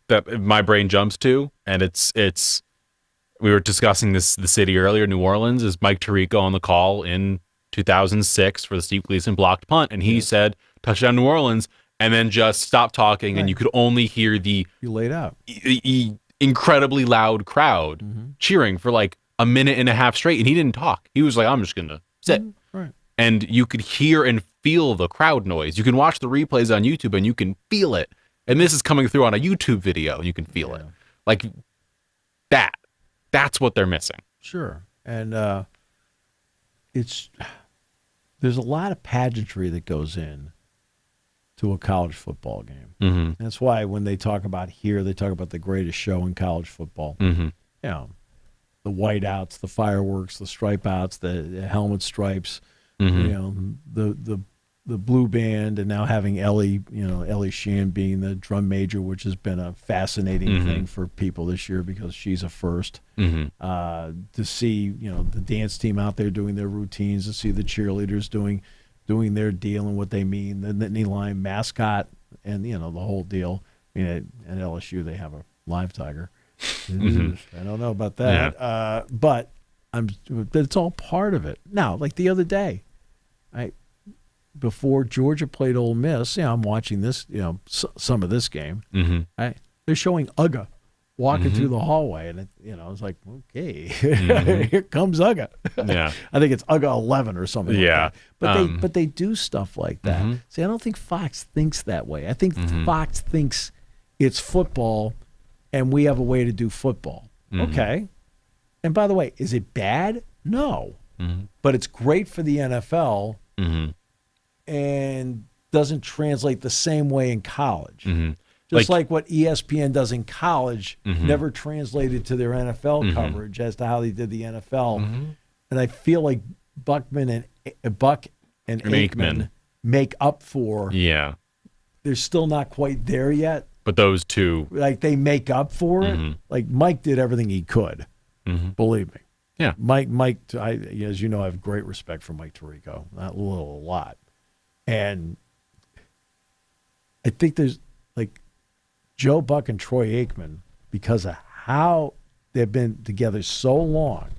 that my brain jumps to? And it's we were discussing the city earlier, New Orleans. Is Mike Tirico on the call in 2006 for the Steve Gleason blocked punt, and he said touchdown New Orleans, and then just stopped talking, and you could only hear the You laid out. Incredibly loud crowd cheering for like a minute and a half straight, and he didn't talk. He was like, I'm just gonna sit. Right. And you could hear and feel the crowd noise. You can watch the replays on YouTube and you can feel it. And this is coming through on a YouTube video and you can feel it. Like that's what they're missing. Sure. And there's a lot of pageantry that goes in to a college football game. That's why when they talk about here, they talk about the greatest show in college football. You know, the whiteouts, the fireworks, the stripe outs, the helmet stripes, you know, the blue band, and now having Ellie Sheehan being the drum major, which has been a fascinating thing for people this year because she's a first. To see, the dance team out there doing their routines, to see the cheerleaders doing their deal and what they mean, the Nittany Lion mascot, and the whole deal. I mean, at LSU they have a live tiger. I don't know about that, but it's all part of it. Now, like the other day, before Georgia played Ole Miss, I'm watching this, some of this game. They're showing Uga walking through the hallway, and it's like, okay, here comes Uga. I think it's Uga 11 or something. Like that. But they do stuff like that. See, I don't think Fox thinks that way. I think Fox thinks it's football, and we have a way to do football. Okay. And by the way, is it bad? No. But it's great for the NFL and doesn't translate the same way in college. Just like what ESPN does in college never translated to their NFL coverage as to how they did the NFL. And I feel like Buck and Aikman make up for. They're still not quite there yet. But those two, like, they make up for it. Like, Mike did everything he could. Believe me. Yeah. Mike, as you know, I have great respect for Mike Tirico. Not a little, a lot. And I think there's, like, Joe Buck and Troy Aikman, because of how they've been together so long,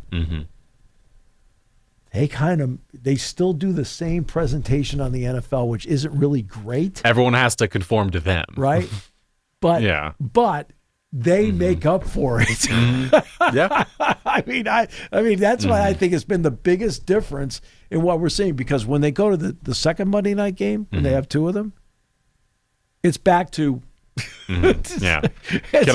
they still do the same presentation on the NFL, which isn't really great. Everyone has to conform to them. Right? But they make up for it. I mean that's why I think it's been the biggest difference in what we're seeing, because when they go to the second Monday night game, and they have two of them, it's back to it's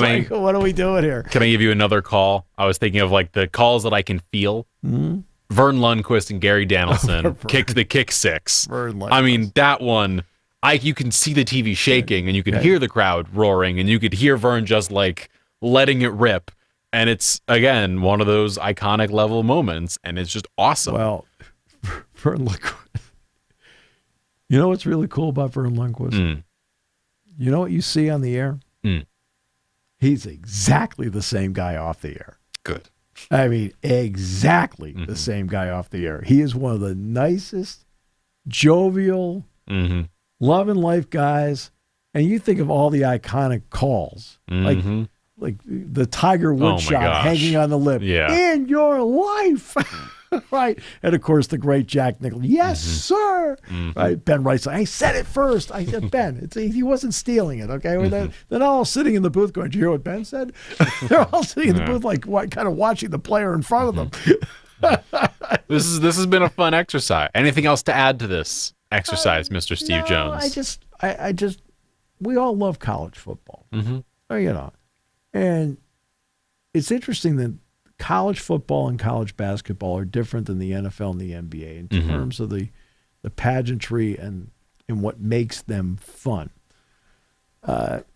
like, what are we doing here? Can I give you another call? I was thinking of like the calls that I can feel. Vern Lundquist and Gary Danielson kicked the kick six. I mean, that one, you can see the TV shaking, and you can hear the crowd roaring, and you could hear Vern just like letting it rip. And it's, again, one of those iconic level moments, and it's just awesome. Well, Vern Lundquist. You know what's really cool about Vern Lundquist? You know what you see on the air? He's exactly the same guy off the air. Good. I mean, exactly the same guy off the air. He is one of the nicest, jovial, love and life guys. And you think of all the iconic calls, like the Tiger Woods shot hanging on the lip. In your life. Right. And of course, the great Jack Nicklaus. Yes, sir. Right. Ben Wright's like, I said it first. I said, Ben, he wasn't stealing it. Okay. They're all sitting in the booth going, did you hear what Ben said? They're all sitting in the booth, like, kind of watching the player in front of them. This has been a fun exercise. Anything else to add to this exercise, Mr. Steve Jones? I just, we all love college football. Mm-hmm. And it's interesting that college football and college basketball are different than the NFL and the NBA in terms of the pageantry and what makes them fun.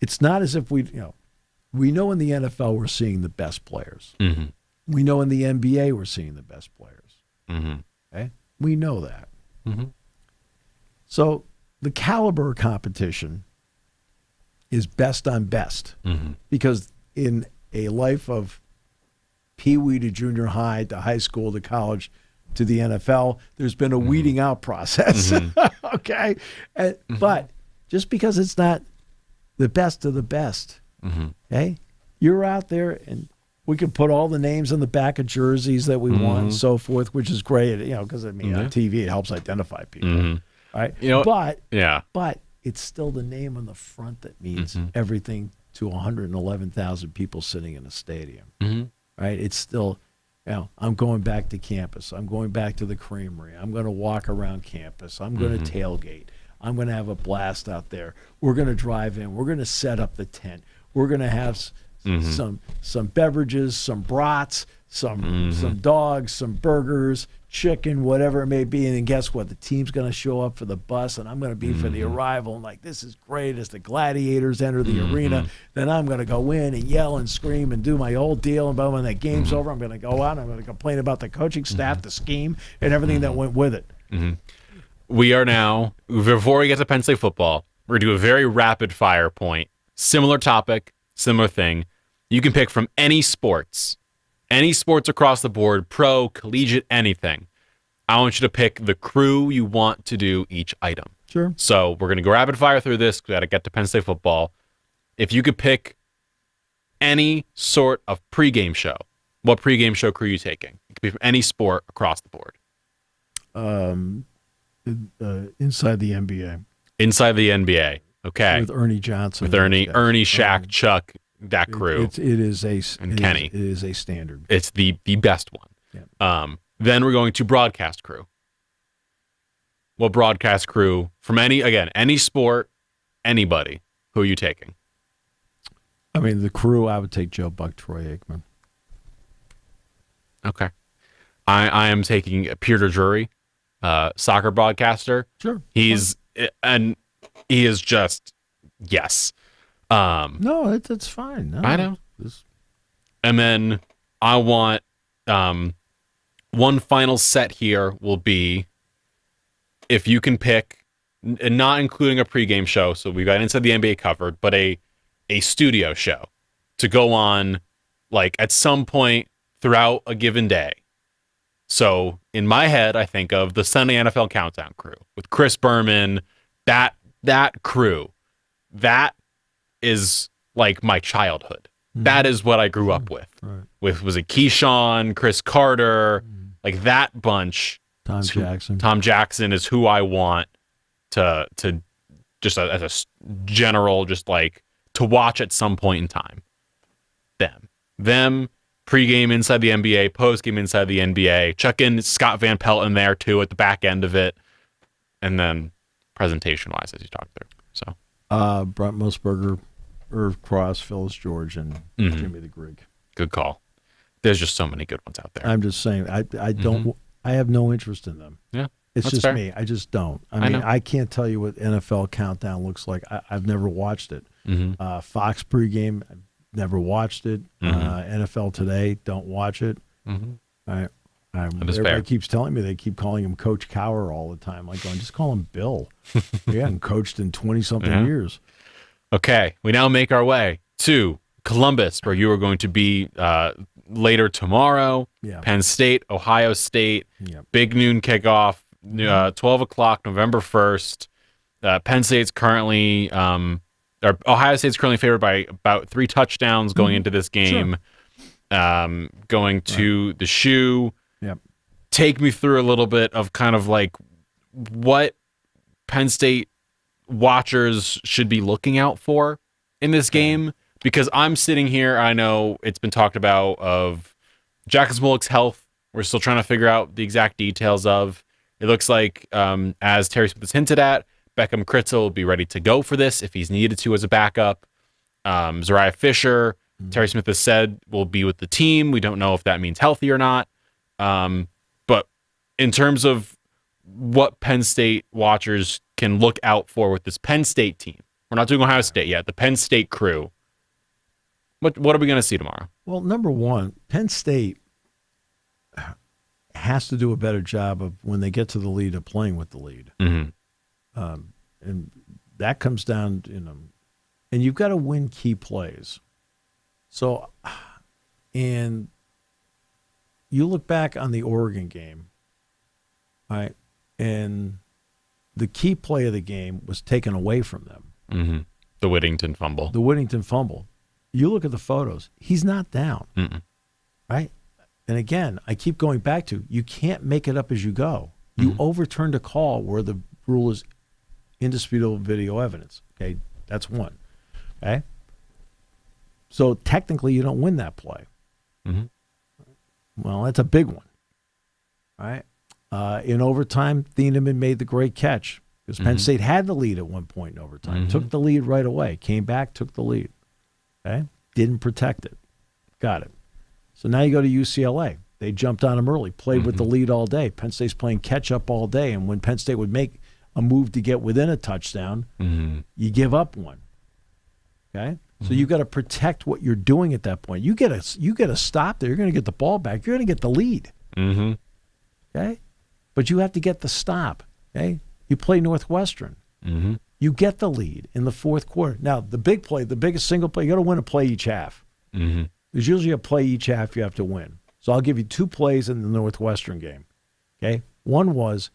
It's not as if we know in the NFL we're seeing the best players. Mm-hmm. We know in the NBA we're seeing the best players. Mm-hmm. Okay? We know that. Mm-hmm. So the caliber of competition is best on best because in a life of Pee-wee to junior high to high school to college to the NFL, there's been a weeding out process. Okay? But just because it's not the best of the best, okay? You're out there and we can put all the names on the back of jerseys that we want and so forth, which is great, because on TV it helps identify people. Right? But it's still the name on the front that means everything to 111,000 people sitting in a stadium. Right? It's still, I'm going back to campus. I'm going back to the creamery. I'm going to walk around campus. I'm going to tailgate. I'm going to have a blast out there. We're going to drive in. We're going to set up the tent. We're going to have some beverages, some brats, some dogs, some burgers, chicken, whatever it may be. And then guess what? The team's going to show up for the bus, and I'm going to be for the arrival. And this is great. As the gladiators enter the arena, then I'm going to go in and yell and scream and do my whole deal. And when that game's over, I'm going to go out and I'm going to complain about the coaching staff, the scheme, and everything that went with it. We are now, before we get to Penn State football, we're going to do a very rapid fire point. Similar topic, similar thing. You can pick from any sports across the board, pro, collegiate, anything. I want you to pick the crew you want to do each item. Sure. So we're going to go rapid fire through this. We got to get to Penn State football. If you could pick any sort of pregame show, what pregame show crew are you taking? It could be from any sport across the board. Inside the NBA. Inside the NBA. Okay. With Ernie Johnson. With Ernie, Shaq, Chuck, that crew. It is a Kenny. It is a standard. It's the best one. Yeah. Then we're going to broadcast crew. What broadcast crew from any sport, anybody? Who are you taking? I mean, the crew. I would take Joe Buck, Troy Aikman. Okay. I am taking Peter Drury, soccer broadcaster. Sure. He is just yes. No, that's fine. No, I know. And then I want one final set here will be if you can pick, and not including a pregame show, so we've got Inside the NBA covered, but a studio show to go on at some point throughout a given day. So in my head, I think of the Sunday NFL Countdown crew with Chris Berman, that crew. That is my childhood. That is what I grew up with. Right. Was it Keyshawn, Chris Carter, that bunch. Tom Jackson. Tom Jackson is who I want to just as a general, just to watch at some point in time. Them pregame Inside the NBA, postgame Inside the NBA. Chuck in Scott Van Pelt in there too at the back end of it, and then presentation-wise, as you talked through. So, Brent Musburger, Irv Cross, Phyllis George, and Jimmy the Greek. Good call. There's just so many good ones out there. I'm just saying, I don't. I have no interest in them. Yeah, it's just fair. Me. I just don't. I mean, I can't tell you what NFL Countdown looks like. I've never watched it. Fox pregame, I've never watched it. NFL Today, don't watch it. Everybody keeps telling me they keep calling him Coach Cower all the time. Going, just call him Bill. He hadn't coached in 20-something years. Okay, we now make our way to Columbus, where you are going to be later tomorrow. Yeah. Penn State, Ohio State, big noon kickoff, 12 o'clock, November 1st. Penn State's currently, Ohio State's currently favored by about 3 touchdowns going into this game. Sure. Going to the shoe. Yep. Take me through a little bit of kind of what Penn State watchers should be looking out for in this game, because I'm sitting here, I know it's been talked about of Jackson Smolik's health we're still trying to figure out the exact details of. It looks like, as Terry Smith has hinted at, Beckham Kritzel will be ready to go for this if he's needed to as a backup. Zariah Fisher, Terry Smith has said, will be with the team. We don't know if that means healthy or not. But in terms of what Penn State watchers can look out for with this Penn State team, we're not doing Ohio State yet, the Penn State crew, what are we going to see tomorrow? Well, number one, Penn State has to do a better job of, when they get to the lead, of playing with the lead. And that comes down, and you've got to win key plays. So, and you look back on the Oregon game, right, and the key play of the game was taken away from them. The Whittington fumble. You look at the photos, he's not down, right? And again, I keep going back to, you can't make it up as you go. You overturned a call where the rule is indisputable video evidence. Okay, that's one. Okay, so technically you don't win that play. Well, that's a big one. All right. In overtime, Thieneman made the great catch because Penn State had the lead at one point in overtime. Took the lead right away. Came back, took the lead. Okay, didn't protect it. Got it. So now you go to UCLA. They jumped on him early, played with the lead all day. Penn State's playing catch-up all day, and when Penn State would make a move to get within a touchdown, you give up one. Okay? So you got to protect what you're doing at that point. You get a stop there. You're going to get the ball back. You're going to get the lead. Okay? But you have to get the stop. Okay? You play Northwestern. You get the lead in the fourth quarter. Now, the big play, the biggest single play, you got to win a play each half. There's usually a play each half you have to win. So I'll give you two plays in the Northwestern game. Okay? One was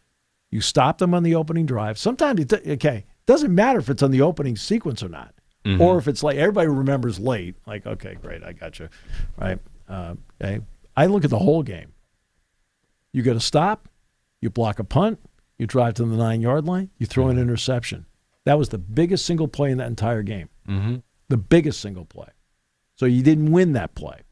you stop them on the opening drive. Sometimes, it doesn't matter if it's on the opening sequence or not. Or if it's like, everybody remembers late. Like, okay, great, I got you. Right? Okay? I look at the whole game. You get a stop, you block a punt, you drive to the 9-yard line, you throw an interception. That was the biggest single play in that entire game. The biggest single play. So you didn't win that play.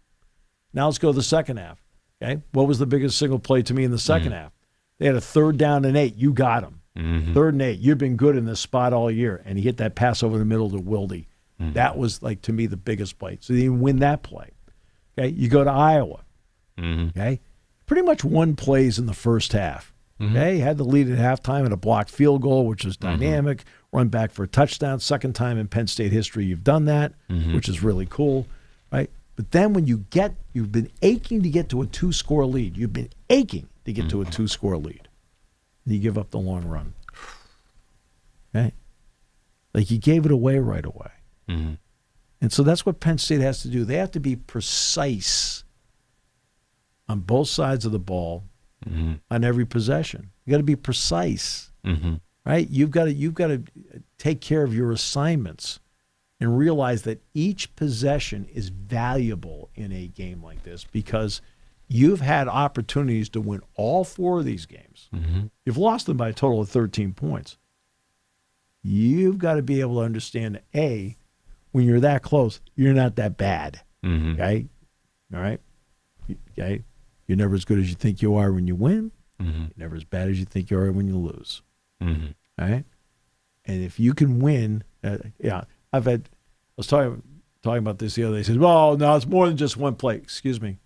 Now let's go to the second half. Okay, what was the biggest single play to me in the second half? They had a 3rd down and 8. You got him. 3rd and 8. You've been good in this spot all year. And he hit that pass over the middle to Wilde. That was, like, to me, the biggest play. So they didn't win that play. Okay, you go to Iowa. Okay, pretty much won plays in the first half. Okay, had the lead at halftime and a blocked field goal, which was dynamic. Run back for a touchdown. Second time in Penn State history you've done that, which is really cool, right? But then when you've been aching to get to a 2-score lead. You've been aching to get to a 2-score lead. And you give up the long run. Okay? Like, you gave it away right away. And so that's what Penn State has to do. They have to be precise on both sides of the ball on every possession. You got to be precise. Right? You've got to take care of your assignments and realize that each possession is valuable in a game like this because you've had opportunities to win all 4 of these games. You've lost them by a total of 13 points. You've got to be able to understand that, when you're that close, you're not that bad. Okay? All right? Okay? You're never as good as you think you are when you win. You're never as bad as you think you are when you lose. All right? And if you can win, I was talking about this the other day. He says, well, no, it's more than just one play. Excuse me.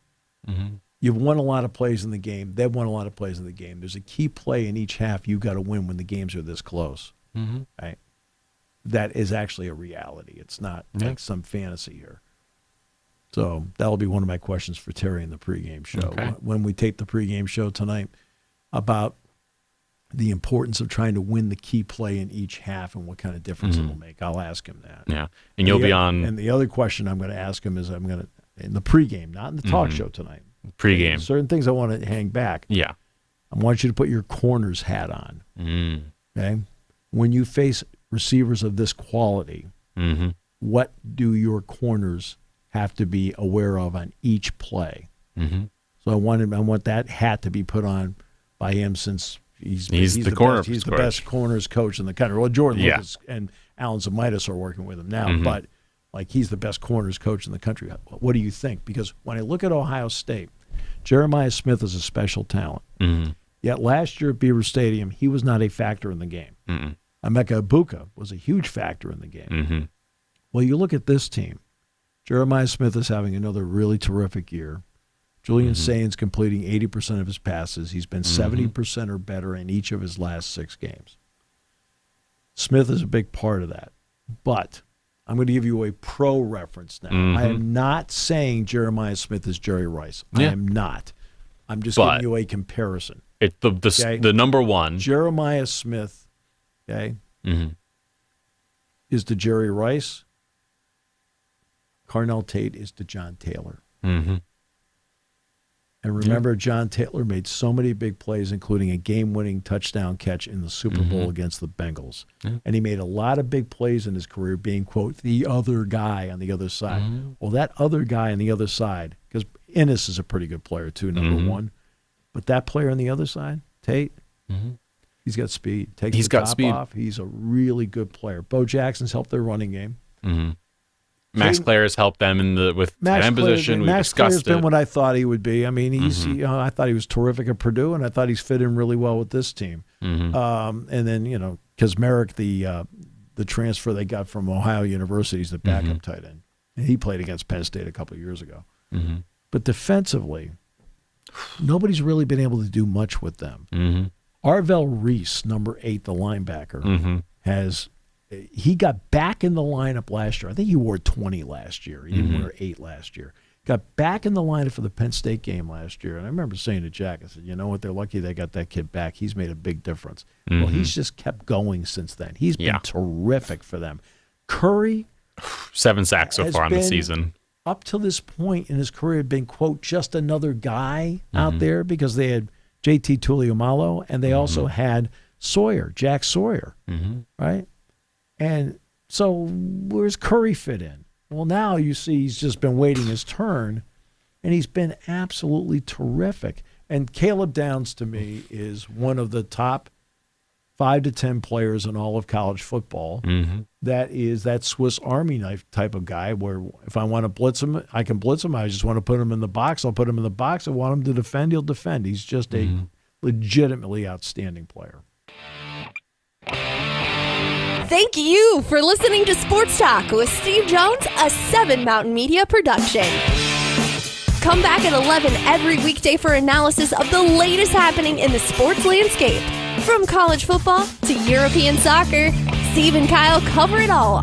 You've won a lot of plays in the game. They've won a lot of plays in the game. There's a key play in each half you've got to win when the games are this close. Right? That is actually a reality. It's not like some fantasy here. So that'll be one of my questions for Terry in the pregame show. When we tape the pregame show tonight, about the importance of trying to win the key play in each half and what kind of difference it'll make. I'll ask him that. Yeah. And you'll be on. And the other question I'm going to ask him is in the pregame, not in the talk show tonight. Pregame. Certain things I want to hang back. Yeah. I want you to put your corner's hat on. Okay? When you face receivers of this quality, what do your corners have to be aware of on each play? So I want that hat to be put on by him since he's the best corners coach in the country. Well, Jordan Lucas and Alan Zamitis are working with him now, but like he's the best corners coach in the country. What do you think? Because when I look at Ohio State, Jeremiah Smith is a special talent. Mm-hmm. Yet last year at Beaver Stadium, he was not a factor in the game. Mm-mm. Emeka Ibuka was a huge factor in the game. Mm-hmm. Well, you look at this team. Jeremiah Smith is having another really terrific year. Julian Sainz completing 80% of his passes. He's been 70% or better in each of his last 6 games. Smith is a big part of that. But I'm going to give you a pro reference now. I am not saying Jeremiah Smith is Jerry Rice. I am not. I'm just giving you a comparison. The number one. Jeremiah Smith, okay, is to Jerry Rice. Carnell Tate is to John Taylor. Mm-hmm. And remember, John Taylor made so many big plays, including a game-winning touchdown catch in the Super Bowl against the Bengals. Yeah. And he made a lot of big plays in his career being, quote, the other guy on the other side. Well, that other guy on the other side, because Ennis is a pretty good player too, number one. But that player on the other side, Tate, he's got speed. He's got speed off. He's a really good player. Bo Jackson's helped their running game. Max Claire's helped them with tight end position. Max Claire's been what I thought he would be. I mean, I thought he was terrific at Purdue, and I thought he's fit in really well with this team. And then, Kazmarek, the transfer they got from Ohio University, is the backup tight end. And he played against Penn State a couple of years ago. But defensively, nobody's really been able to do much with them. Arvell Reese, number 8, the linebacker, he got back in the lineup last year. I think he wore 20 last year. He didn't wear 8 last year. Got back in the lineup for the Penn State game last year. And I remember saying to Jack, I said, you know what, they're lucky they got that kid back. He's made a big difference. Well, he's just kept going since then. He's been terrific for them. Curry, 7 sacks so far on the season. Up to this point in his career, had been, quote, just another guy out there, because they had JT Tuileumalo and they also had Jack Sawyer, right? And so where's Curry fit in? Well, now you see he's just been waiting his turn, and he's been absolutely terrific. And Caleb Downs, to me, is one of the top 5 to 10 players in all of college football. That is that Swiss Army knife type of guy where if I want to blitz him, I can blitz him. I just want to put him in the box. I'll put him in the box. I want him to defend. He'll defend. He's just a legitimately outstanding player. Thank you for listening to Sports Talk with Steve Jones, a 7 Mountain Media production. Come back at 11 every weekday for analysis of the latest happening in the sports landscape. From college football to European soccer, Steve and Kyle cover it all